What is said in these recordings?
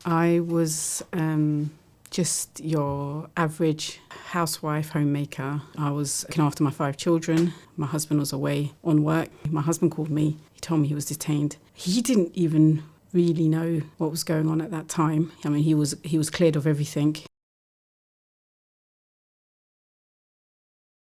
I was just your average housewife, homemaker. I was looking after my 5 children. My husband was away on work. My husband called me. He told me he was detained. He didn't even really know what was going on at that time. I mean, he was cleared of everything.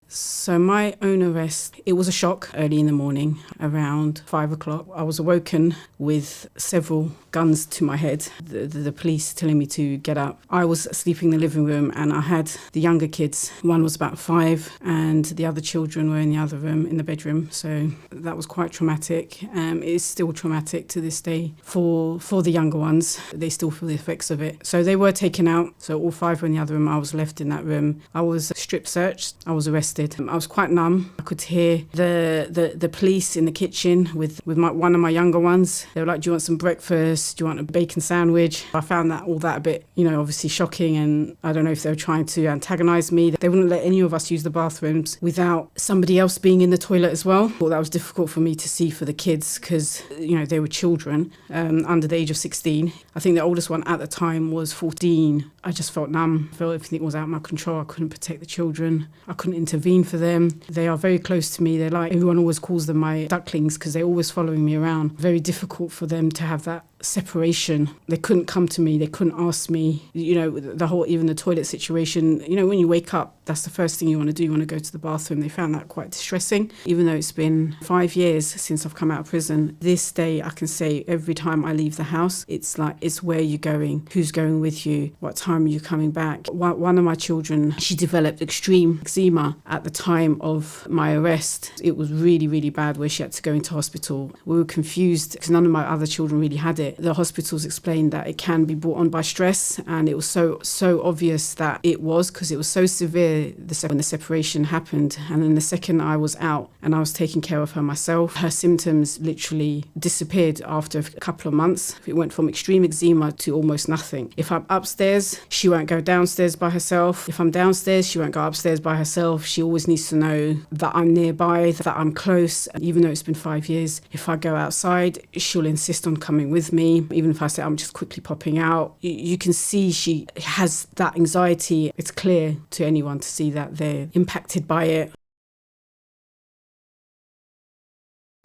So my own arrest, it was a shock early in the morning, around 5 o'clock. I was awoken with several guns to my head, the police telling me to get up. I was sleeping in the living room and I had the younger kids. One was about 5 and the other children were in the other room, in the bedroom. So that was quite traumatic. It is still traumatic to this day for the younger ones. They still feel the effects of it. So they were taken out. So all 5 were in the other room. I was left in that room. I was strip searched. I was arrested. I was quite numb. I could hear the police in the kitchen with one of my younger ones. They were like, "Do you want some breakfast? Do you want a bacon sandwich?" I found all that a bit, obviously shocking, and I don't know if they were trying to antagonise me. They wouldn't let any of us use the bathrooms without somebody else being in the toilet as well. I thought that was difficult for me to see for the kids because, they were children under the age of 16. I think the oldest one at the time was 14. I just felt numb. I felt everything was out of my control. I couldn't protect the children. I couldn't intervene for them. They are very close to me. They're like, everyone always calls them my ducklings because they're always following me around. Very difficult for them to have that separation. They couldn't come to me. They couldn't ask me, even the toilet situation. When you wake up, that's the first thing you want to do. You want to go to the bathroom. They found that quite distressing. Even though it's been 5 years since I've come out of prison, this day I can say every time I leave the house, it's like, it's where you're going, who's going with you, what time are you coming back. One of my children, she developed extreme eczema at the time of my arrest. It was really, really bad where she had to go into hospital. We were confused because none of my other children really had it. The hospitals explained that it can be brought on by stress, and it was so obvious that it was because it was so severe when the separation happened. And then the second I was out and I was taking care of her myself, her symptoms literally disappeared after a couple of months. It went from extreme eczema to almost nothing. If I'm upstairs, she won't go downstairs by herself. If I'm downstairs, she won't go upstairs by herself. She always needs to know that I'm nearby, that I'm close. Even though it's been 5 years, if I go outside, she'll insist on coming with me. Even if I say I'm just quickly popping out, you can see she has that anxiety. It's clear to anyone to see that they're impacted by it.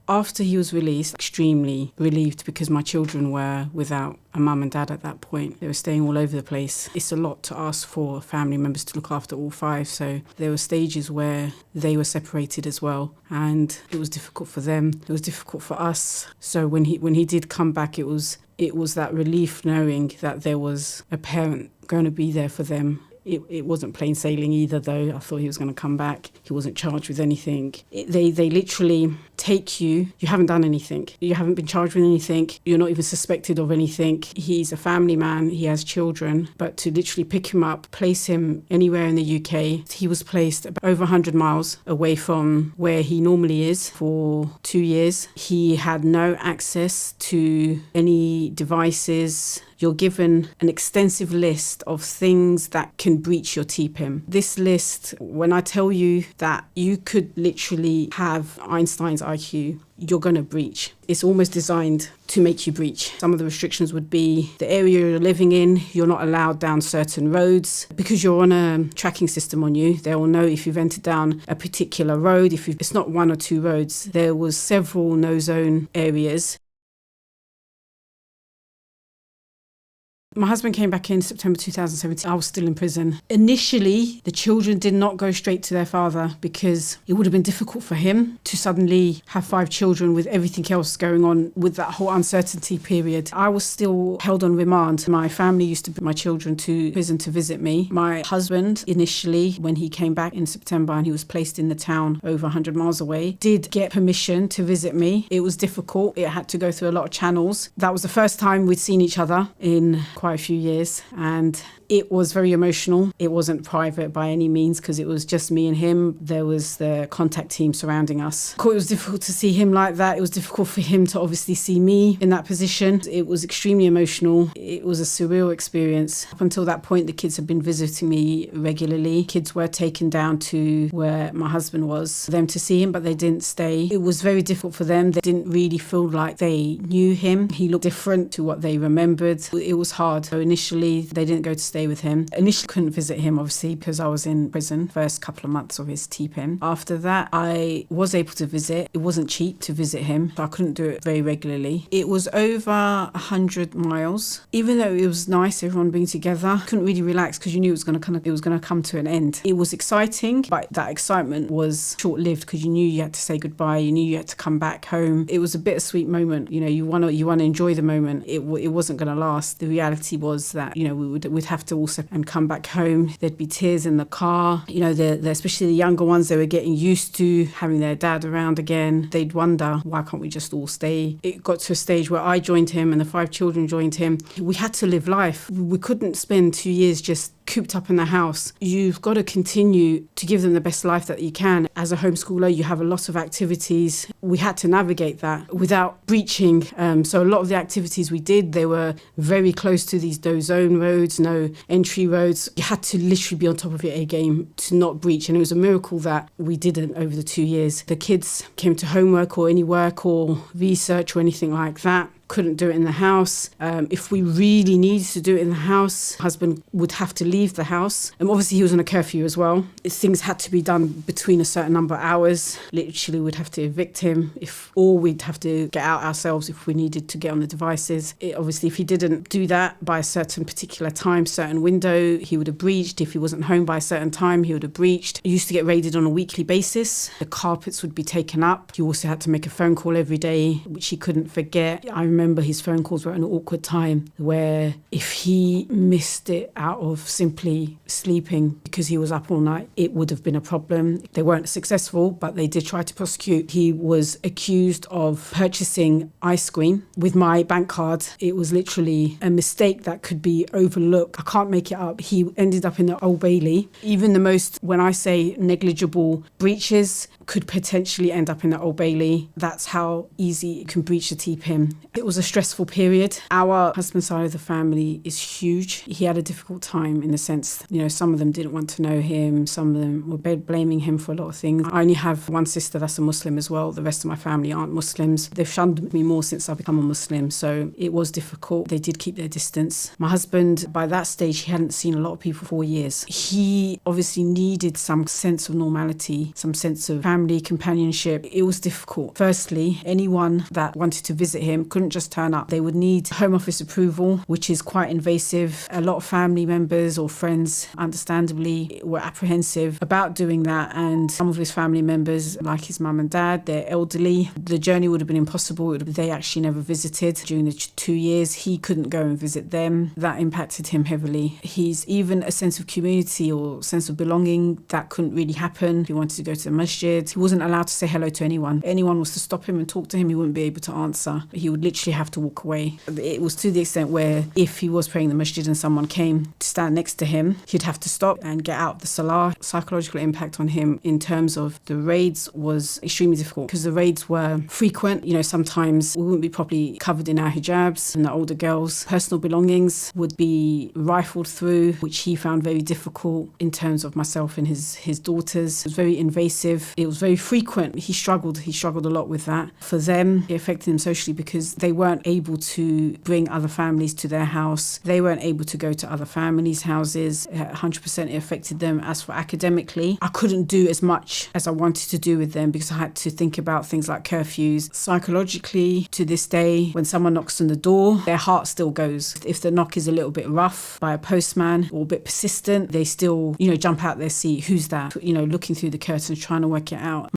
After he was released, extremely relieved because my children were without a mum and dad at that point. They were staying all over the place. It's a lot to ask for family members to look after all 5. So there were stages where they were separated as well. And it was difficult for them. It was difficult for us. So when he did come back, it was that relief knowing that there was a parent going to be there for them. It wasn't plain sailing either, though. I thought he was going to come back. He wasn't charged with anything. They literally take you. You haven't done anything. You haven't been charged with anything. You're not even suspected of anything. He's a family man. He has children. But to literally pick him up, place him anywhere in the UK, he was placed over 100 miles away from where he normally is for 2 years. He had no access to any devices. You're given an extensive list of things that can breach your TPIM. This list, when I tell you that you could literally have Einstein's IQ, you're going to breach. It's almost designed to make you breach. Some of the restrictions would be the area you're living in, you're not allowed down certain roads. Because you're on a tracking system on you, they will know if you've entered down a particular road. It's not 1 or 2 roads. There was several no-zone areas. My husband came back in September 2017. I was still in prison. Initially, the children did not go straight to their father because it would have been difficult for him to suddenly have 5 children with everything else going on with that whole uncertainty period. I was still held on remand. My family used to bring my children to prison to visit me. My husband, initially, when he came back in September and he was placed in the town over 100 miles away, did get permission to visit me. It was difficult. It had to go through a lot of channels. That was the first time we'd seen each other in quite a few years, and It was very emotional. It wasn't private by any means because it was just me and him. There was the contact team surrounding us. Of course, it was difficult to see him like that. It was difficult for him to obviously see me in that position. It was extremely emotional. It was a surreal experience. Up until that point, the kids had been visiting me regularly. Kids were taken down to where my husband was for them to see him, but they didn't stay. It was very difficult for them. They didn't really feel like they knew him. He looked different to what they remembered. It was hard. So initially, they didn't go to stay with him. Initially, couldn't visit him, obviously, because I was in prison first couple of months of his TPIN. After that, I was able to visit. It wasn't cheap to visit him, so I couldn't do it very regularly. It was over 100 miles. Even though it was nice, everyone being together, couldn't really relax because you knew it was going to come to an end. It was exciting, but that excitement was short-lived because you knew you had to say goodbye. You knew you had to come back home. It was a bittersweet moment. You want to enjoy the moment. It wasn't going to last. The reality was that we'd have to also and come back home. There'd be tears in the car. Especially the younger ones, they were getting used to having their dad around again. They'd wonder, why can't we just all stay? It got to a stage where I joined him and the 5 children joined him. We had to live life. We couldn't spend 2 years just cooped up in the house. You've got to continue to give them the best life that you can. As a homeschooler, you have a lot of activities. We had to navigate that without breaching. So a lot of the activities we did, they were very close to these zone roads, no entry roads. You had to literally be on top of your A game to not breach. And it was a miracle that we didn't over the 2 years. The kids came to homework or any work or research or anything like that. Couldn't do it in the house. If we really needed to do it in the house, husband would have to leave the house. Obviously, he was on a curfew as well. Things had to be done between a certain number of hours. Literally, we'd have to evict him, or we'd have to get out ourselves if we needed to get on the devices. Obviously, if he didn't do that by a certain particular time, certain window, he would have breached. If he wasn't home by a certain time, he would have breached. He used to get raided on a weekly basis. The carpets would be taken up. He also had to make a phone call every day, which he couldn't forget. I remember his phone calls were at an awkward time where if he missed it out of simply sleeping because he was up all night, it would have been a problem. They weren't successful, but they did try to prosecute. He was accused of purchasing ice cream with my bank card. It was literally a mistake that could be overlooked. I can't make it up. He ended up in the Old Bailey. Even the most, when I say negligible breaches, could potentially end up in the Old Bailey. That's how easy it can breach the TPIN. It was a stressful period. Our husband's side of the family is huge. He had a difficult time in the sense, some of them didn't want to know him. Some of them were blaming him for a lot of things. I only have one sister that's a Muslim as well. The rest of my family aren't Muslims. They've shunned me more since I've become a Muslim. So it was difficult. They did keep their distance. My husband, by that stage, he hadn't seen a lot of people for 4 years. He obviously needed some sense of normality, some sense of family, companionship. It was difficult. Firstly, anyone that wanted to visit him couldn't just turn up. They would need Home Office approval, which is quite invasive. A lot of family members or friends, understandably, were apprehensive about doing that. And some of his family members, like his mum and dad, they're elderly. The journey would have been impossible. They actually never visited during the 2 years. He couldn't go and visit them. That impacted him heavily. He's even a sense of community or sense of belonging that couldn't really happen. He wanted to go to the masjid. He wasn't allowed to say hello to anyone. Anyone was to stop him and talk to him, he wouldn't be able to answer. He would literally have to walk away. It was to the extent where if he was praying the masjid and someone came to stand next to him, he'd have to stop and get out of the salah. Psychological impact on him in terms of the raids was extremely difficult because the raids were frequent. Sometimes we wouldn't be properly covered in our hijabs, and the older girls' personal belongings would be rifled through, which he found very difficult in terms of myself and his daughters. It was very invasive. It was very frequent. He struggled a lot with that. For them, it affected him socially because they weren't able to bring other families to their house. They weren't able to go to other families' houses. 100% it affected them. As for academically, I couldn't do as much as I wanted to do with them because I had to think about things like curfews. Psychologically, to this day, when someone knocks on the door, their heart still goes. If the knock is a little bit rough by a postman or a bit persistent, they still, jump out their seat. Who's that? Looking through the curtains, trying to work it out.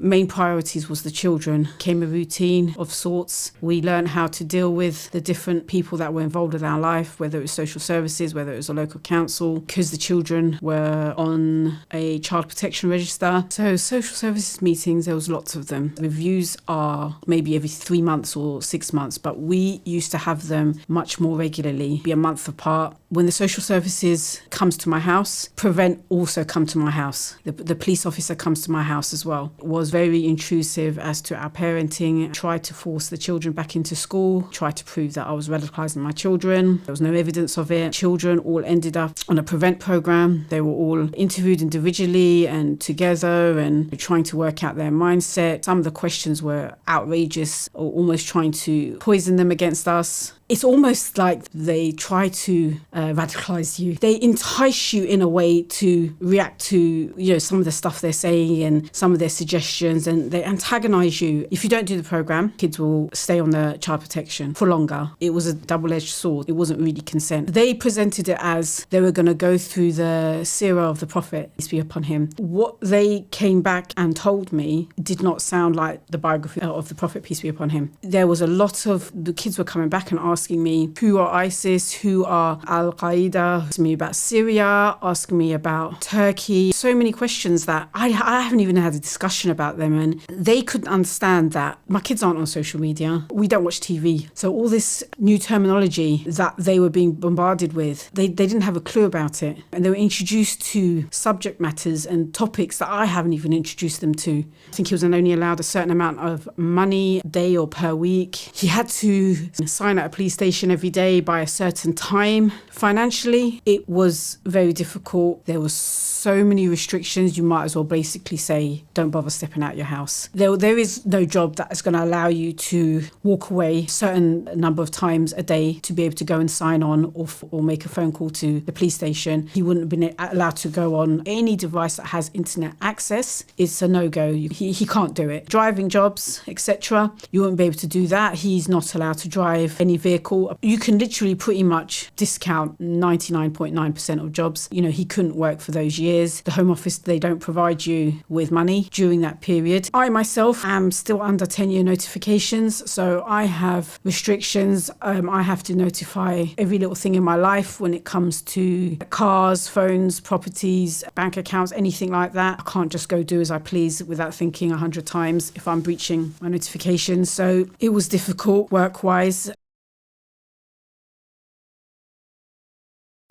Main priorities was the children. Came a routine of sorts. We learned how to deal with the different people that were involved in our life, whether it was social services, whether it was a local council, because the children were on a child protection register. So social services meetings, there was lots of them. Reviews are maybe every 3 months or 6 months, but we used to have them much more regularly, be a month apart. When the social services comes to my house, Prevent also come to my house. The police officer comes to my house as well. It was very intrusive as to our parenting, tried to force the children back into school, tried to prove that I was radicalising my children. There was no evidence of it. Children all ended up on a Prevent programme. They were all interviewed individually and together and trying to work out their mindset. Some of the questions were outrageous or almost trying to poison them against us. It's almost like they try to radicalise you. They entice you in a way to react to, some of the stuff they're saying and some of their suggestions, and they antagonise you. If you don't do the programme, kids will stay on the child protection for longer. It was a double-edged sword. It wasn't really consent. They presented it as they were going to go through the seerah of the Prophet, peace be upon him. What they came back and told me did not sound like the biography of the Prophet, peace be upon him. There was a lot of, the kids were coming back and asking me who are ISIS, who are Al-Qaeda, asking me about Syria, asking me about Turkey. So many questions that I haven't even had a discussion about them, and they couldn't understand that my kids aren't on social media. We don't watch TV. So all this new terminology that they were being bombarded with, they didn't have a clue about it. And they were introduced to subject matters and topics that I haven't even introduced them to. I think he was only allowed a certain amount of money a day or per week. He had to sign at a police station every day by a certain time. Financially, it was very difficult. There were so many restrictions. You might as well basically say, don't bother stepping out your house. There is no job that is going to allow you to walk away a certain number of times a day to be able to go and sign on or make a phone call to the police station. He wouldn't have been allowed to go on any device that has internet access. It's a no-go. He can't do it. Driving jobs, etc. You wouldn't be able to do that. He's not allowed to drive any vehicle. You can literally pretty much discount 99.9% of jobs. He couldn't work for those years. The Home Office, they don't provide you with money during that period. I myself am still under 10-year notifications, so I have restrictions. I have to notify every little thing in my life when it comes to cars, phones, properties, bank accounts, anything like that. I can't just go do as I please without thinking 100 times if I'm breaching my notifications. So it was difficult work-wise.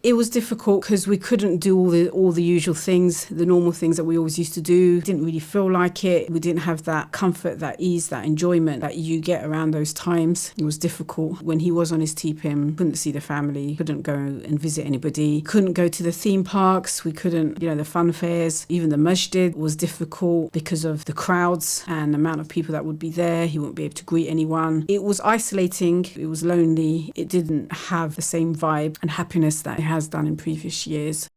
It was difficult because we couldn't do all the usual things, the normal things that we always used to do. Didn't really feel like it. We didn't have that comfort, that ease, that enjoyment that you get around those times. It was difficult. When he was on his TPIM, couldn't see the family, couldn't go and visit anybody, couldn't go to the theme parks, we couldn't, the fun fairs. Even the masjid was difficult because of the crowds and the amount of people that would be there. He wouldn't be able to greet anyone. It was isolating. It was lonely. It didn't have the same vibe and happiness that it has done in previous years.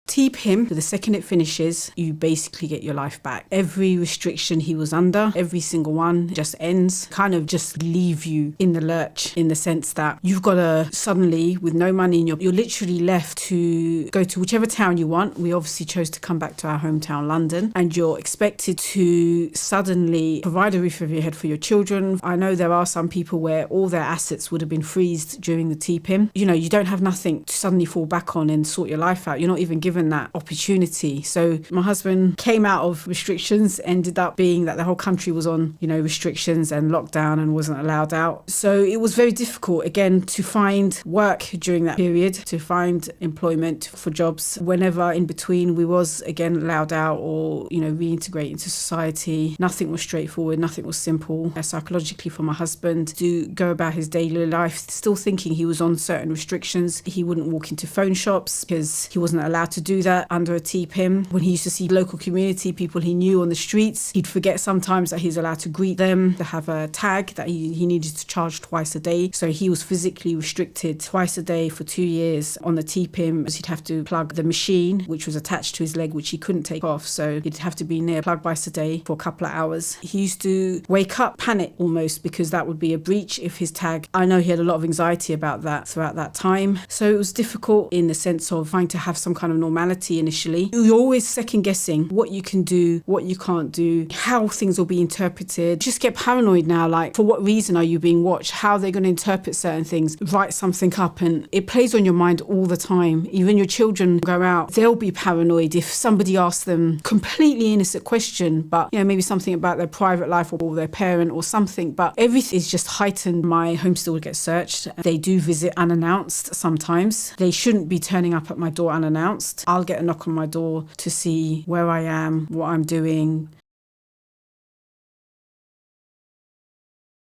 TPIM, the second it finishes, you basically get your life back. Every restriction he was under, every single one just ends, kind of just leave you in the lurch, in the sense that you've got to suddenly, with no money, and you're literally left to go to whichever town you want. We obviously chose to come back to our hometown, London, and you're expected to suddenly provide a roof over your head for your children. I know there are some people where all their assets would have been freezed during the TPIM. You don't have nothing to suddenly fall back on and sort your life out. You're not even given that opportunity. So my husband came out of restrictions, ended up being that the whole country was on, restrictions and lockdown and wasn't allowed out. So it was very difficult, again, to find work during that period, to find employment for jobs. Whenever in between we was again allowed out or, reintegrate into society, nothing was straightforward, nothing was simple. Psychologically for my husband to go about his daily life, still thinking he was on certain restrictions. He wouldn't walk into phone shops because he wasn't allowed to do that under a TPIM. When he used to see local community people he knew on the streets, he'd forget sometimes that he's allowed to greet them, to have a tag that he needed to charge twice a day. So he was physically restricted twice a day for 2 years on the TPIM, as he'd have to plug the machine, which was attached to his leg, which he couldn't take off. So he'd have to be near plug twice a day for a couple of hours. He used to wake up, panic almost, because that would be a breach if his tag. I know he had a lot of anxiety about that throughout that time. So it was difficult in the sense of trying to have some kind of normality normality initially. You're always second guessing what you can do, what you can't do, how things will be interpreted. Just get paranoid now, like for what reason are you being watched? How are they going to interpret certain things? Write something up, and it plays on your mind all the time. Even your children go out, they'll be paranoid if somebody asks them completely innocent question, but maybe something about their private life or their parent or something, but everything is just heightened. My home still gets searched. They do visit unannounced sometimes. They shouldn't be turning up at my door unannounced. I'll get a knock on my door to see where I am, what I'm doing.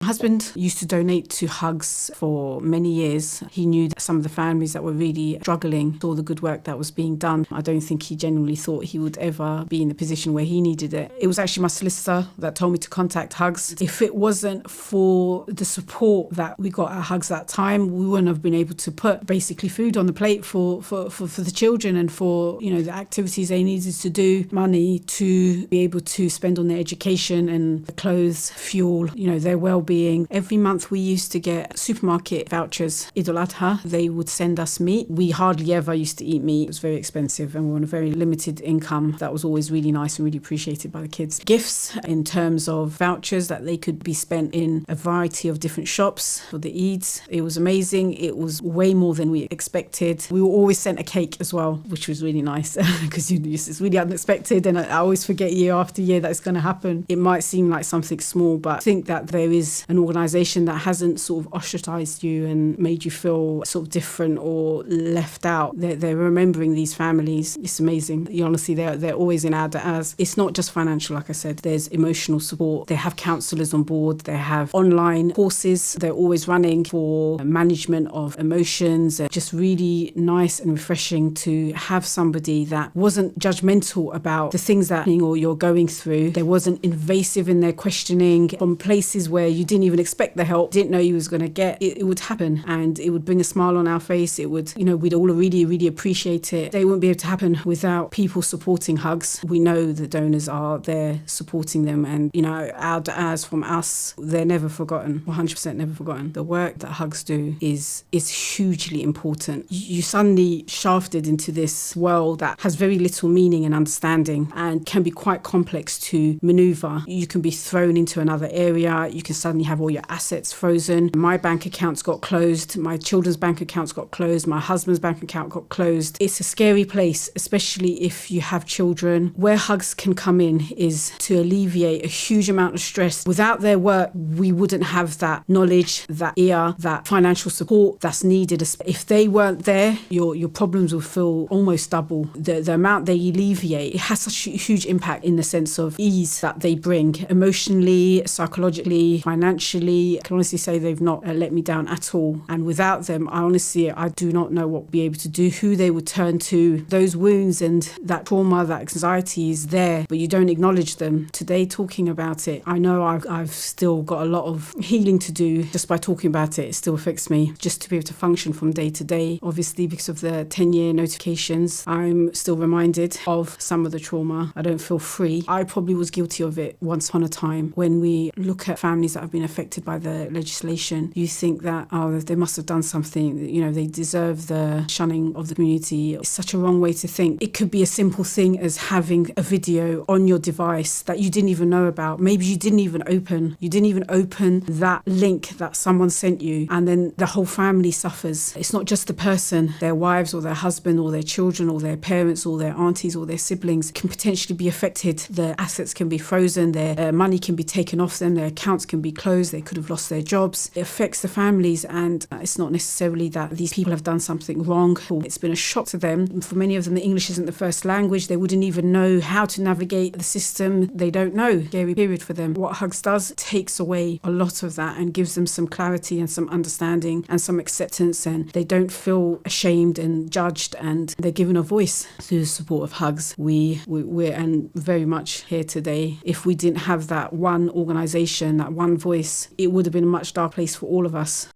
My husband used to donate to Hugs for many years. He knew that some of the families that were really struggling saw the good work that was being done. I don't think he genuinely thought he would ever be in the position where he needed it. It was actually my solicitor that told me to contact Hugs. If it wasn't for the support that we got at Hugs that time, we wouldn't have been able to put basically food on the plate for the children and for the activities they needed to do, money to be able to spend on their education and the clothes, fuel, their well-being. Every month we used to get supermarket vouchers. Eid al-Adha, they would send us meat. We hardly ever used to eat meat. It was very expensive and we were on a very limited income. That was always really nice and really appreciated by the kids. Gifts in terms of vouchers that they could be spent in a variety of different shops for the Eids. It was amazing. It was way more than we expected. We were always sent a cake as well, which was really nice because it's really unexpected, and I always forget year after year that it's going to happen. It might seem like something small, but I think that there is an organisation that hasn't sort of ostracised you and made you feel sort of different or left out. They're remembering these families. It's amazing. Honestly, they're always in our da'as. It's not just financial, like I said. There's emotional support. They have counsellors on board. They have online courses. They're always running for management of emotions. Just really nice and refreshing to have somebody that wasn't judgmental about the things that you're going through. They wasn't invasive in their questioning from places where you didn't even expect the help, didn't know you was going to get. It would happen and it would bring a smile on our face. It would, we'd all really, really appreciate it. They wouldn't be able to happen without people supporting Hugs. We know the donors are there supporting them, and, our du'as from us, they're never forgotten, 100% never forgotten. The work that Hugs do is hugely important. You suddenly shafted into this world that has very little meaning and understanding and can be quite complex to maneuver. You can be thrown into another area. You can suddenly have all your assets frozen. My bank accounts got closed. My children's bank accounts got closed. My husband's bank account got closed. It's a scary place, especially if you have children. Where Hugs can come in is to alleviate a huge amount of stress. Without their work, we wouldn't have that knowledge, that ear, that financial support that's needed. If they weren't there, your problems would feel almost double. The amount they alleviate, it has such a huge impact in the sense of ease that they bring emotionally, psychologically, financially. I can honestly say they've not let me down at all. And without them, I do not know what we'll be able to do, who they would turn to. Those wounds and that trauma, that anxiety is there, but you don't acknowledge them. Today, talking about it, I know I've still got a lot of healing to do just by talking about it. It still affects me just to be able to function from day to day. Obviously, because of the 10-year notifications, I'm still reminded of some of the trauma. I don't feel free. I probably was guilty of it once upon a time. When we look at families that have been affected by the legislation, you think that, they must have done something, they deserve the shunning of the community. It's such a wrong way to think. It could be a simple thing as having a video on your device that you didn't even know about. Maybe you didn't even open that link that someone sent you, and then the whole family suffers. It's not just the person, their wives or their husband or their children or their parents or their aunties or their siblings can potentially be affected. Their assets can be frozen, their money can be taken off them, their accounts can be closed, they could have lost their jobs. It affects the families, and it's not necessarily that these people have done something wrong. It's been a shock to them. For many of them, the English isn't the first language. They wouldn't even know how to navigate the system. They don't know. Scary period for them. What Hugs does takes away a lot of that and gives them some clarity and some understanding and some acceptance, and they don't feel ashamed and judged, and they're given a voice through the support of Hugs. We're and very much here today. If we didn't have that one organisation, that one voice, it would have been a much darker place for all of us.